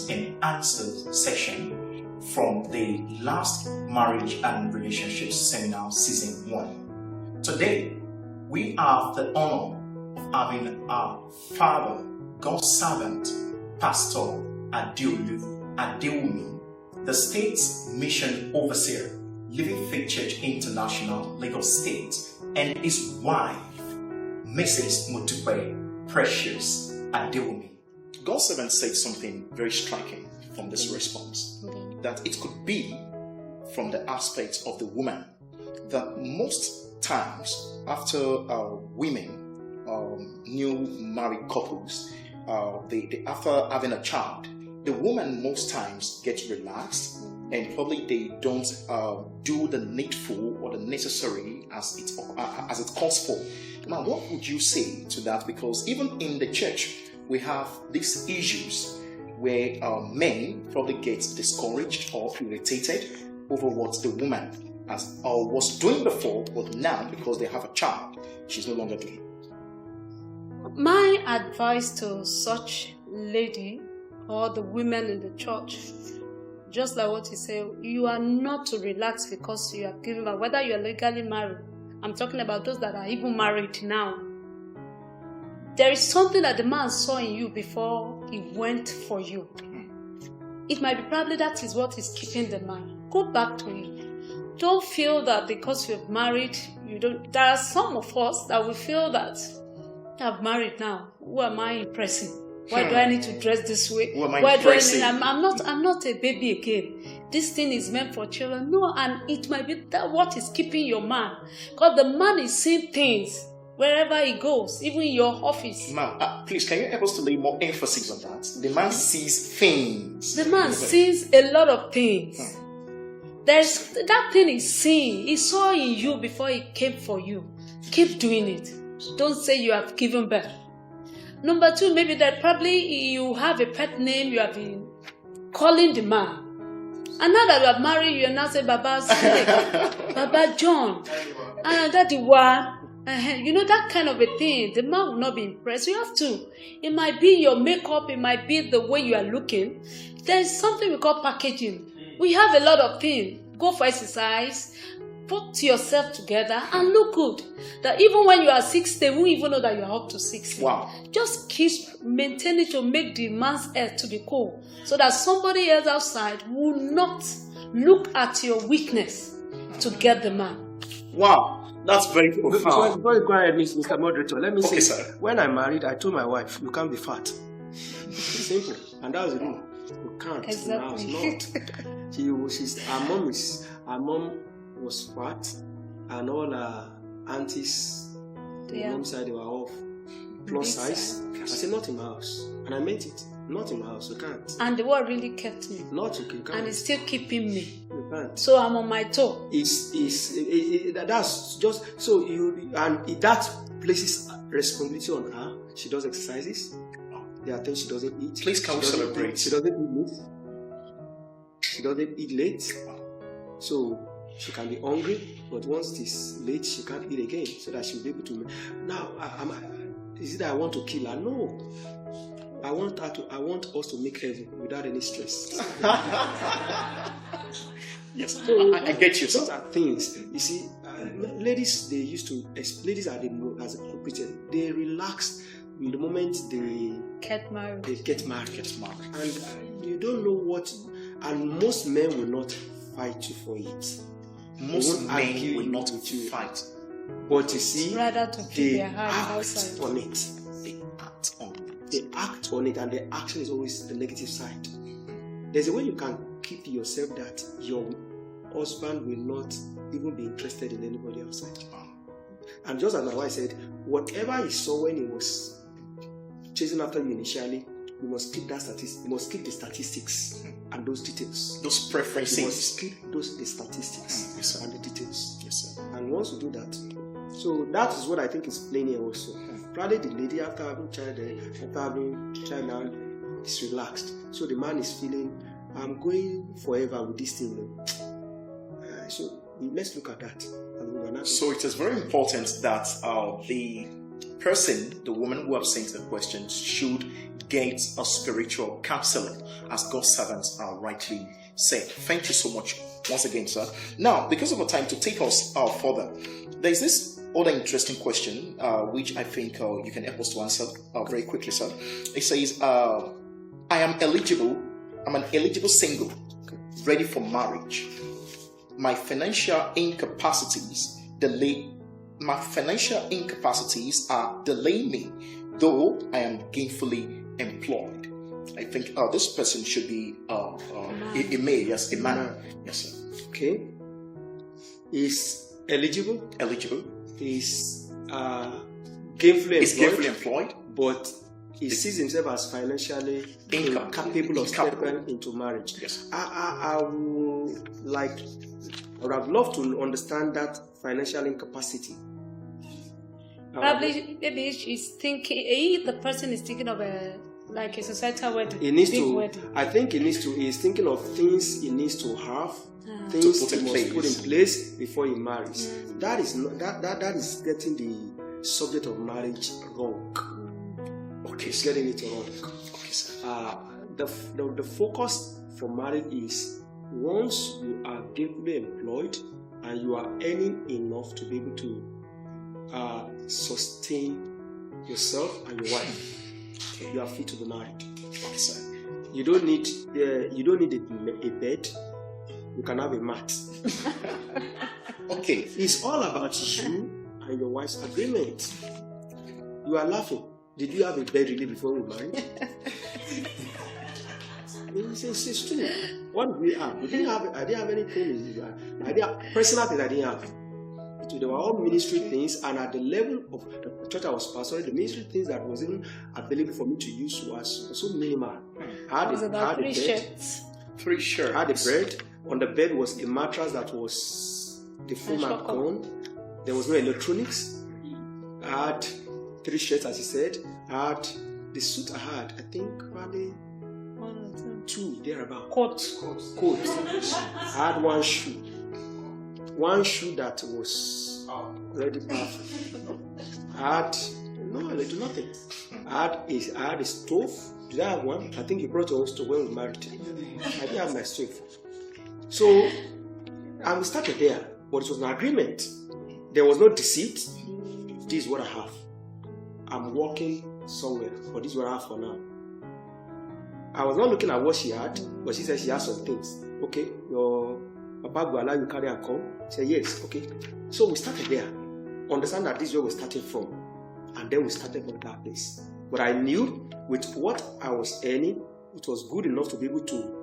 questions and answers session from the last Marriage and Relationships Seminar Season 1. Today, we have the honor of having our father, God's servant, Pastor Adewumi, the state's mission overseer, Living Faith Church International, Lagos State, and his wife, Mrs. Mutupe Precious Adewumi. God's servant said something very striking from this response, that it could be from the aspect of the woman, that most times after women, new married couples, after having a child, the woman most times gets relaxed and probably they don't do the needful or the necessary as it calls for. Now, what would you say to that? Because even in the church, we have these issues where men probably get discouraged or irritated over what the woman was doing before, but now because they have a child, she's no longer doing. My advice to such lady or the women in the church, just like what you say, you are not to relax because you are given birth, whether you are legally married. I'm talking about those that are even married now. There is something that the man saw in you before he went for you. It might be probably that is what is keeping the man. Go back to it. Don't feel that because you're married, you don't. There are some of us that will feel that I'm married now. Who am I impressing? Why do I need to dress this way? Who am I impressing? I'm not a baby again. This thing is meant for children. No, and it might be that what is keeping your man. Because the man is seeing things wherever he goes, even in your office. Ma'am, please, can you help us to lay more emphasis on that? The man sees things. The man sees a lot of things. There's that thing he's seeing. He saw in you before he came for you. Keep doing it. Don't say you have given birth. Number 2, maybe that probably you have a pet name you have been calling the man. And now that you are married, you are now saying Baba Snake, Baba John, Daddy Wa. You know, that kind of a thing. The man will not be impressed. You have to. It might be your makeup. It might be the way you are looking. There's something we call packaging. We have a lot of things. Go for exercise. Put yourself together and look good. That even when you are 60, they won't even know that you are up to 60. Wow. Just keep maintaining to make the man's head to be cool. So that somebody else outside will not look at your weakness to get the man. Wow. That's very profound. Before you go ahead, Mr. Moderator, let me say, sir. When I married, I told my wife, you can't be fat. Simple. And that was the rule. You can't. Exactly. Now it's not. Her mom was fat, and all her aunties, the mom side, they were all plus size. I said, not in my house. And I meant it. Not in my house. You can't. And the word really kept me. Not you can't. And it's still keeping me. You can't. So I'm on my toe. That's just so you, and that places responsibility on her. She does exercises. There are things she doesn't eat. Please, can we celebrate? She doesn't eat late. She doesn't eat late. So she can be hungry, but once it is late, she can't eat again, so that she'll be able to. Now, is it that I want to kill her? No. I want us to make heaven without any stress. Yes, so, I get you. Those are things. You see, ladies are the as a they relax in the moment they Get married. And you don't know what. And most men will not fight you for it. Most men will not fight. But you see, rather to keep their hand act outside. on it. They act on it, and the action is always the negative side. There's a way you can keep yourself that your husband will not even be interested in anybody outside. And just as my wife said, whatever he saw when he was chasing after you initially, you must keep that statistic. You must keep the statistics and those details. Those preferences. You must keep the statistics yes, and the details. Yes, sir. And once you do that, so that is what I think is plain here also. Probably the lady after having child now is relaxed. So the man is feeling, I'm going forever with this thing. So let's look at that. So it is very important that the person, the woman who have sent the question, should get a spiritual counseling, as God's servants are rightly said. Thank you so much once again, sir. Now, because of our time, to take us further, there's this other interesting question, which I think you can help us to answer very quickly, sir. It says, I'm an eligible single, ready for marriage. My financial incapacities are delaying me, though I am gainfully employed. I think this person should be a man. Yes, sir. Okay. Is eligible. Is gainfully employed. But he sees himself as financially incapable of stepping into marriage. Yes. I would have loved to understand that financial incapacity. Probably, maybe she's thinking. The person is thinking of a societal wedding. He needs to. Wedding. I think he's thinking of things he needs to have, things he must put in place before he marries. That is getting the subject of marriage wrong. Okay, it's getting it wrong. Okay, sir. The focus for marriage is once you are gainfully employed and you are earning enough to be able to sustain yourself and your wife. Okay. You are fit to be married. Okay, sir. You don't need a bed. You can have a mat. Okay. It's all about you and your wife's agreement. You are laughing. Did you have a bed really before we married? It's true. What did we have? I didn't have anything. Personal things I didn't have. They were all ministry things, and at the level of the church I was pastoring, the ministry things that was even available for me to use was so minimal. I had a bed. 3 shirts. I had a bed. On the bed was a mattress that was the foam had gone. There was no electronics. I had 3 shirts, as he said. I had the suit I had, I think probably 2 thereabout. Coat. I had 1 shoe. 1 shoe that was already perfect. I do nothing. I had a stove. Did I have one? I think you brought your own stove when we married. I didn't have my stove. So we started there, but it was an agreement. There was no deceit. This is what I have. I'm working somewhere, but this is what I have for now. I was not looking at what she had, but she said she had some things. Okay, your Papa will allow you carry and come. Say yes, okay. So we started there. Understand that this is where we're starting from. And then we started from that place. But I knew with what I was earning, it was good enough to be able to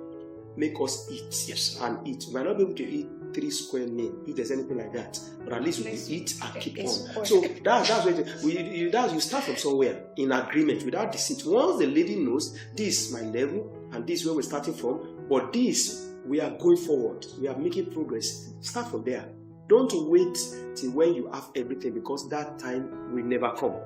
make us eat. Yes. And eat. We might not be able to eat 3 square meals if there's anything like that. But at least we can eat and keep on. So that's what you start from somewhere in agreement without deceit. Once the lady knows this is my level and this is where we're starting from, but this we are going forward. We are making progress. Start from there. Don't wait till when you have everything, because that time will never come.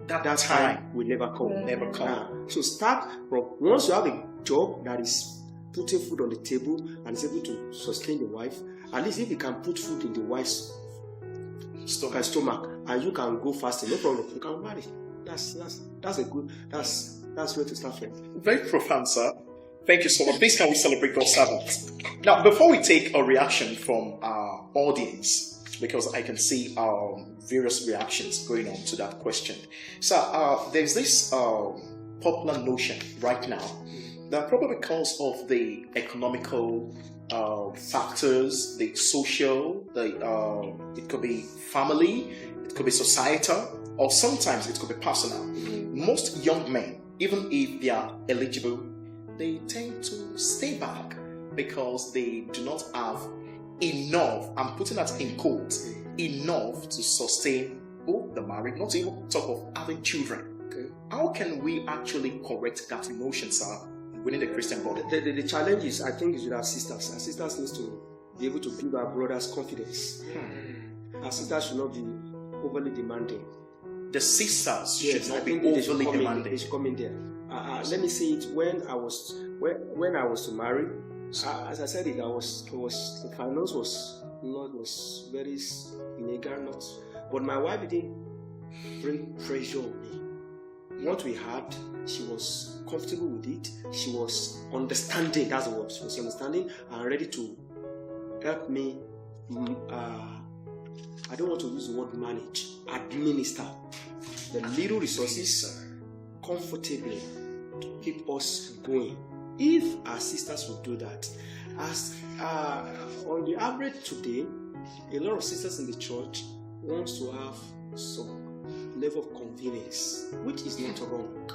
That time will never come. Never come. So start from once you have a job that is putting food on the table and is able to sustain the wife. At least if you can put food in the wife's stomach and you can go fasting, no problem. You can marry. That's where to start from. Very profound, sir. Thank you so much. Please can we celebrate God's servants? Now, before we take a reaction from our audience, because I can see various reactions going on to that question. So there's this popular notion right now that probably because of the economical factors, the social, it could be family, it could be societal, or sometimes it could be personal. Most young men, even if they are eligible, they tend to stay back because they do not have enough, I'm putting that in quotes, enough to sustain both the marriage, not even talk of having children. Okay. How can we actually correct that notion, sir, within the Christian body? The challenge is, I think, is with our sisters. Our sisters need to be able to give our brothers confidence. Our sisters should not be overly demanding. The sisters should not be overly demanding. They should come in there. Let me say it. When I was to marry, as I said it, the finance was very inadequate, but my wife didn't bring pressure on me. what we had, she was comfortable with it. She was understanding. That's the word. She was understanding and ready to help me. I don't want to use the word manage. Administer the little resources comfortably to keep us going. If our sisters would do that, as on the average today, a lot of sisters in the church wants to have some level of convenience, which is not wrong,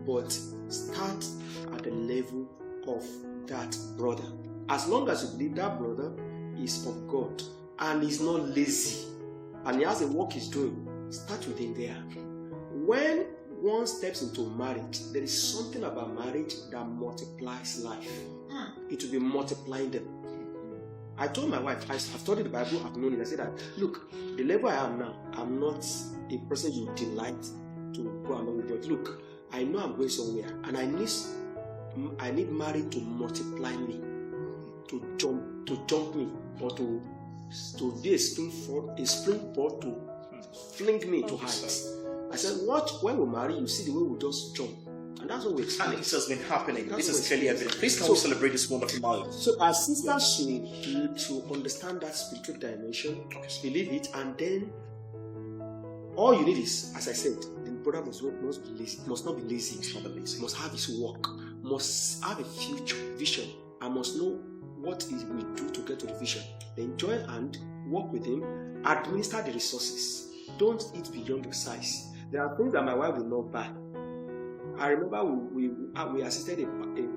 but start at the level of that brother. As long as you believe that brother is of God and is not lazy and he has a work he's doing, start with him there. When one steps into marriage, there is something about marriage that multiplies life. It will be multiplying them. I told my wife, I've studied the Bible, I've known it. I said that, look, the level I am now, I'm not a person you delight to go along with. But look, I know I'm going somewhere, and I need marriage to multiply me, to jump me, or to be a springboard to fling me to heights. I said, when we marry, you see the way we just jump. And that's what we expect. And this has been happening. This is clearly evident. Please can we celebrate this wonderful marriage? So our sisters should understand that spiritual dimension, believe it, and then all you need is, as I said, the brother must not be lazy, must have his work, must have a future vision, and must know what he will do to get to the vision. Then join and work with him, administer the resources. Don't eat beyond your size. There are things that my wife will not buy. I remember we assisted a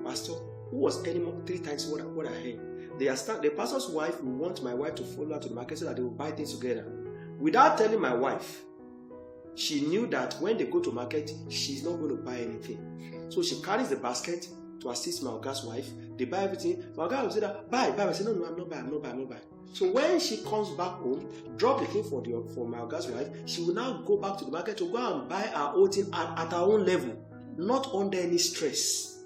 pastor who was earning 3 times what I had. The pastor's wife will want my wife to follow her to the market so that they will buy things together. Without telling my wife, she knew that when they go to market, she's not going to buy anything. So she carries the basket to assist my Oga's wife. They buy everything. My Oga will say that, buy. I say, no, I'm not buying. So when she comes back home, drop the thing for my Oga's wife, she will now go back to the market to go and buy her own thing at her own level, not under any stress.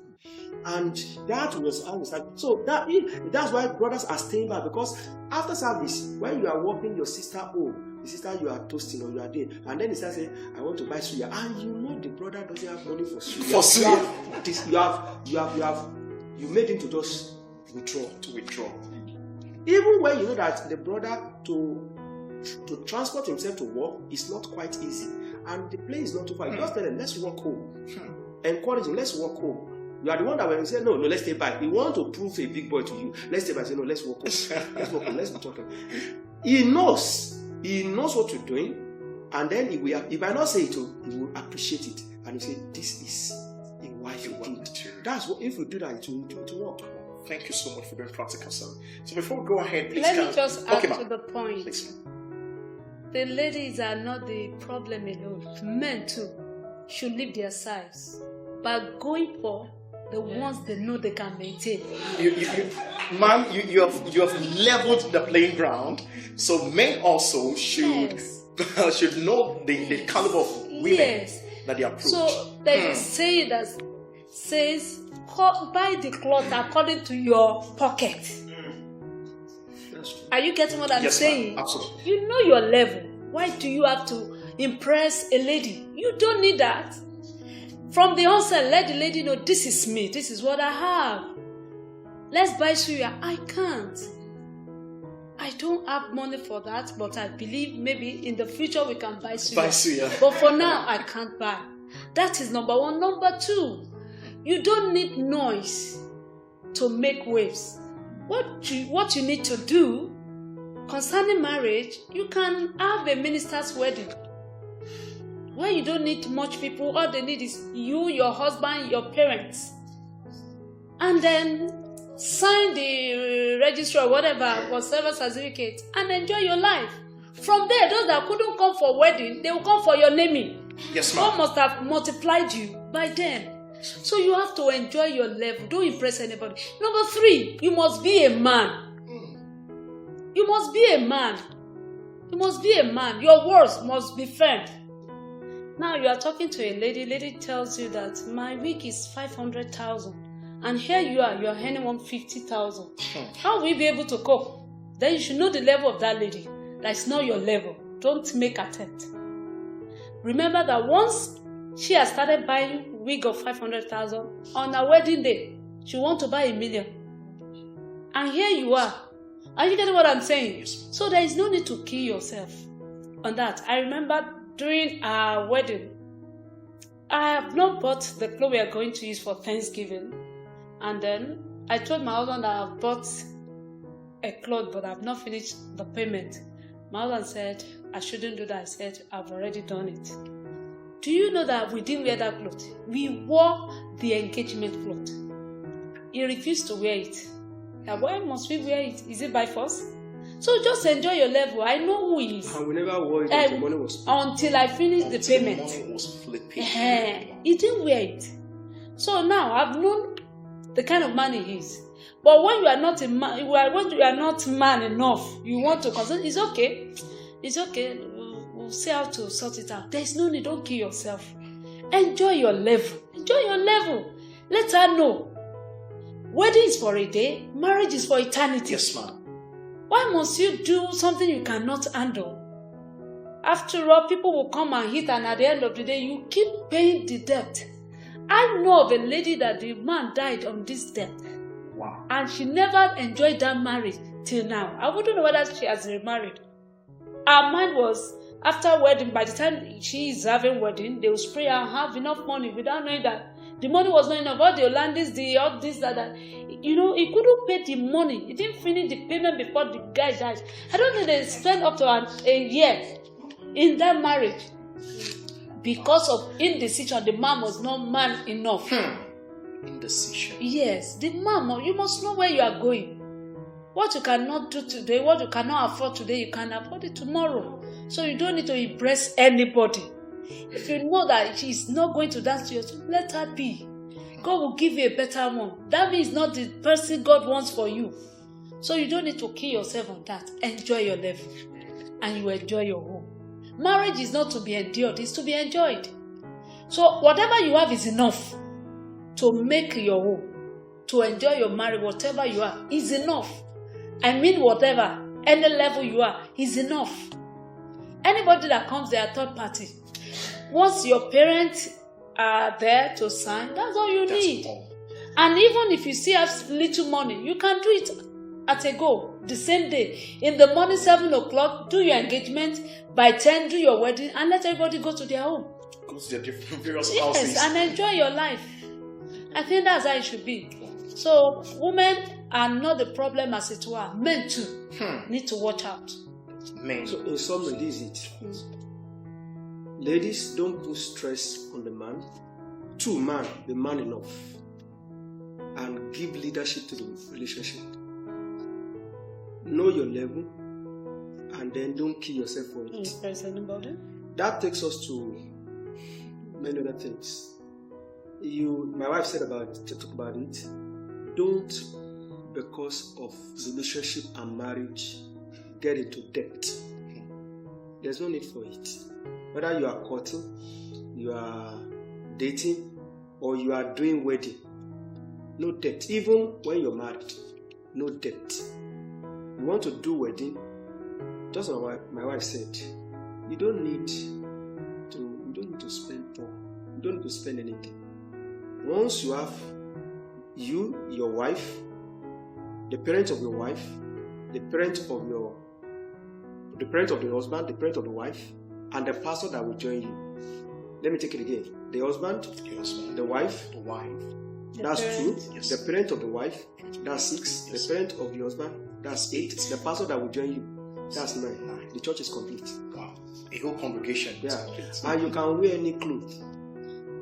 And that was how we started. So that's why brothers are staying back, because after service, when you are walking your sister home, the sister you are toasting or you are there, and then he starts saying, I want to buy suya, and you know the brother doesn't have money for suya. You made him to just withdraw. Even when you know that the brother to transport himself to work is not quite easy, and the place is not too far. You just tell him, let's walk home. Encourage him, let's walk home. You are the one that when you say no, let's stay back. You want to prove a big boy to you. Let's stay back. Say no, let's walk home. Let's walk home. Let's be talking. He knows what you're doing, and then he might not say it, he will appreciate it, and he say, this is a wife you did. That's what, if you do that, it will work. Thank you so much for being practical, sir. So before we go ahead, please let me just add to the point. Please. The ladies are not the problem alone. Men too should leave their sides by going for the ones they know they can maintain. Ma'am, you have leveled the playing ground, so men also should know the caliber of women that they approach. So there's a saying that says, buy the cloth according to your pocket. Are you getting what I'm saying? Ma'am, absolutely. You know your level. Why do you have to impress a lady? You don't need that. From the onset, let the lady know, this is me. This is what I have. Let's buy suya. I can't. I don't have money for that, but I believe maybe in the future we can buy suya. But for now, I can't buy. That is number one. Number two, you don't need noise to make waves. What you need to do concerning marriage, you can have a minister's wedding where you don't need much people. All they need is you, your husband, your parents, and then sign the registry or whatever certificate, and enjoy your life. From there, those that couldn't come for wedding, they will come for your naming. Yes, ma'am. God must have multiplied you by then. So you have to enjoy your level. Don't impress anybody. Number 3, you must be a man. You must be a man. You must be a man. Your words must be firm. Now you are talking to a lady. Lady tells you that my week is 500,000, and here you are earning 150,000. How will you be able to cope? Then you should know the level of that lady. That's not your level. Don't make attempt. Remember that once She has started buying wig of 500,000. On her wedding day, she wants to buy 1 million. And here you are. Are you getting what I'm saying? Yes. So there is no need to kill yourself on that. I remember during our wedding, I have not bought the clothes we are going to use for Thanksgiving. And then I told my husband that I've bought a cloth, but I've not finished the payment. My husband said, I shouldn't do that. I said, I've already done it. Do you know that we didn't wear that cloth? We wore the engagement cloth. He refused to wear it. Now, why must we wear it? Is it by force? So just enjoy your level. I know who he is. And we never wore it until money was spent. Until I finished the payment. Money was flipping. He didn't wear it. So now I've known the kind of man he is. But when you are not a man, when you are not man enough, you want to consider. It's okay. It's okay. We'll see how to sort it out. There's no need. Don't kill yourself. Enjoy your level. Enjoy your level. Let her know. Wedding is for a day. Marriage is for eternity. Yes, ma'am. Why must you do something you cannot handle? After all, people will come and hit, and at the end of the day, you keep paying the debt. I know of a lady that the man died on this debt. Wow. And she never enjoyed that marriage till now. I wouldn't know whether she has remarried. Her mind was, after wedding, by the time she is having wedding, they will spray her and have enough money without knowing that the money was not enough. All the Hollandis, all this, that. You know, he couldn't pay the money. He didn't finish the payment before the guy died. I don't think they spent up to a year in that marriage. Because of indecision, the man was not man enough. Indecision. Yes, the man, you must know where you are going. What you cannot do today, what you cannot afford today, you can afford it tomorrow. So you don't need to impress anybody. If you know that she is not going to dance to you, let her be. God will give you a better one. That means not the person God wants for you. So you don't need to kill yourself on that. Enjoy your level. And you enjoy your home. Marriage is not to be endured, it's to be enjoyed. So whatever you have is enough to make your home, to enjoy your marriage, whatever you are, is enough. I mean whatever, any level you are, is enough. Anybody that comes there, third party. Once your parents are there to sign, that's all you need. All. And even if you still have little money, you can do it at a go, the same day. In the morning, 7 o'clock, do your engagement. By 10, do your wedding, and let everybody go to their home. Go to their different various houses. Yes, and enjoy your life. I think that's how it should be. So, women are not the problem as it were. Men too need to watch out. Men. So in summary, this is it. Ladies, don't put stress on the man. 2, man, be man enough. And give leadership to the relationship. Know your level. And then don't kill yourself for it. Impress anybody? That takes us to many other things. My wife said to talk about it. Don't, because of relationship and marriage, get into debt. There's no need for it. Whether you are courting, you are dating, or you are doing wedding, no debt. Even when you're married, no debt. You want to do wedding, just like my wife said, you don't need to spend more. You don't need to spend anything. Once you have your wife, the parents of your wife, the parent of the husband, the parent of the wife, and the pastor that will join you. Let me take it again. The husband, the wife, that's parent. 2. Yes. The parent of the wife, that's 6. Yes. The parent of the husband, that's 8. The pastor that will join you, that's 9. The church is complete. Wow. A whole congregation. Yeah. is complete. And you can wear any clothes.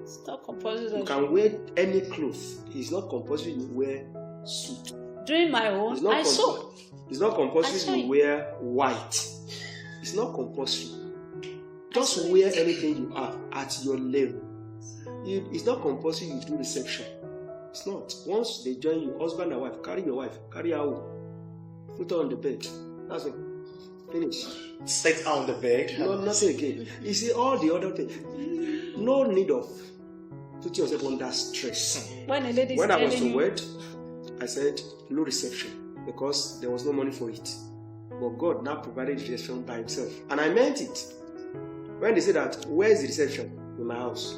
Stop composing. You can wear any clothes. It's not compulsory you wear suit. During my own, It's not I saw. It's not I compulsory saw you it. wear white. It's not compulsory. Just wear anything you have at your level. It's not compulsory you do reception. It's not. Once they join you, husband and wife, carry her home. Put her on the bed. That's it. Finish. Sit on the bed. No, nothing again. You see, all the other things. No need of putting yourself under stress. When a lady is When I was telling to you, wed, I said no reception because there was no money for it. But God now provided the reception by Himself. And I meant it. When they said that, where is the reception? In my house.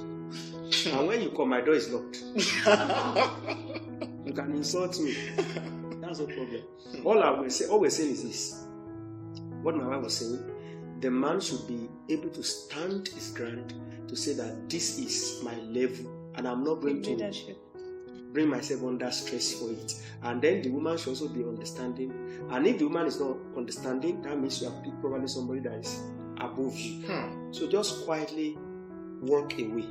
And when you come, my door is locked. You can insult me. That's no problem. All we're saying is this. What my wife was saying, the man should be able to stand his ground to say that this is my level and I'm not going to bring myself under stress for it. And then the woman should also be understanding. And if the woman is not understanding, that means you have picked probably somebody that is above you. So just quietly walk away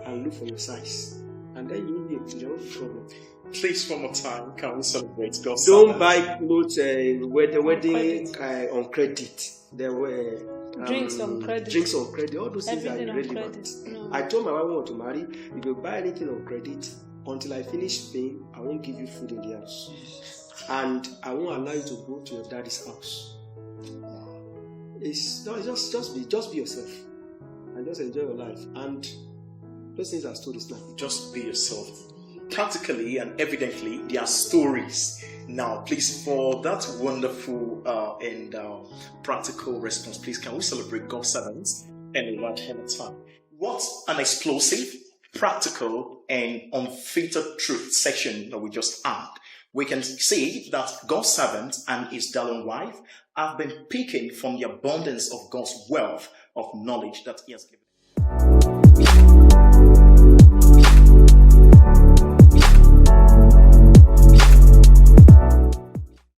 and look for your size. And then you will be able to have a problem. Please, one more time, can we celebrate God? Don't buy clothes the wedding on credit. There were drinks on credit. Drinks on credit. All those things Everything are irrelevant. No. I told my wife I want to marry. If you buy anything on credit, until I finish paying, I won't give you food in the house. And I won't allow you to go to your daddy's house. Just be yourself. And just enjoy your life. And those things are stories now. Just be yourself. Practically and evidently, there are stories. Now, please, for that wonderful and practical response, please, can we celebrate God's servants and one at a time? What an explosive, practical, and unfiltered truth section that we just had. We can see that God's servant and his darling wife have been picking from the abundance of God's wealth of knowledge that he has given.